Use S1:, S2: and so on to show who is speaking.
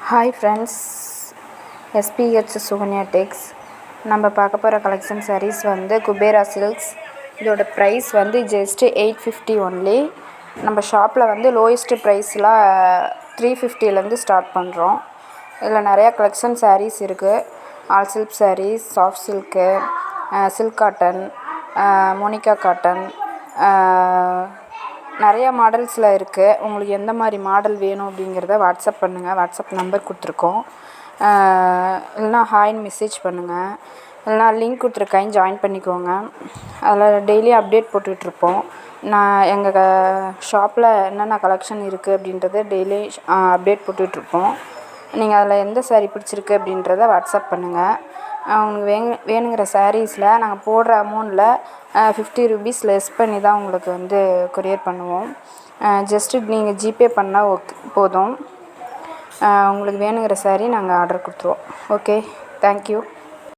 S1: Hi friends, SbH Sukanya டெக்ஸ். நம்ம பார்க்க போகிற கலெக்ஷன் sarees வந்து குபேரா சில்க்ஸ். இதோட ப்ரைஸ் வந்து ஜஸ்ட்டு 850 ஒன்லி. நம்ம ஷாப்பில் வந்து லோயஸ்ட்டு ப்ரைஸ்லாம் 350லேருந்து ஸ்டார்ட் பண்ணுறோம். இதில் நிறையா கலெக்ஷன் sarees இருக்குது. All silk sarees, soft silk, silk cotton, Monica cotton, நிறையா மாடல்ஸில் இருக்குது. உங்களுக்கு எந்த மாதிரி மாடல் வேணும் அப்படிங்கிறத வாட்ஸ்அப் பண்ணுங்கள். வாட்ஸ்அப் நம்பர் கொடுத்துருக்கோம். இல்லைனா ஹாய்ன்னு மெசேஜ் பண்ணுங்கள். இல்லைனா லிங்க் கொடுத்துருக்கேன், ஜாயின் பண்ணிக்கோங்க. அதில் டெய்லி அப்டேட் போட்டுட்ருப்போம். நான் எங்கள் ஷாப்பில் என்னென்ன கலெக்ஷன் இருக்குது அப்படின்றத டெய்லி அப்டேட் போட்டுட்ருப்போம். நீங்கள் அதில் எந்த சாரீ பிடிச்சிருக்கு அப்படின்றத வாட்ஸ்அப் பண்ணுங்கள். உங்களுக்கு வேணுங்கிற சாரீஸில் நாங்கள் போடுற அமௌண்ட்டில் 50 rupees லெஸ் பண்ணி தான் உங்களுக்கு வந்து கொரியர் பண்ணுவோம். ஜஸ்ட்டு நீங்கள் ஜிபே பண்ணால் போதும். உங்களுக்கு வேணுங்கிற சாரீ நாங்கள் ஆர்டர் கொடுத்துருவோம். Okay, thank you.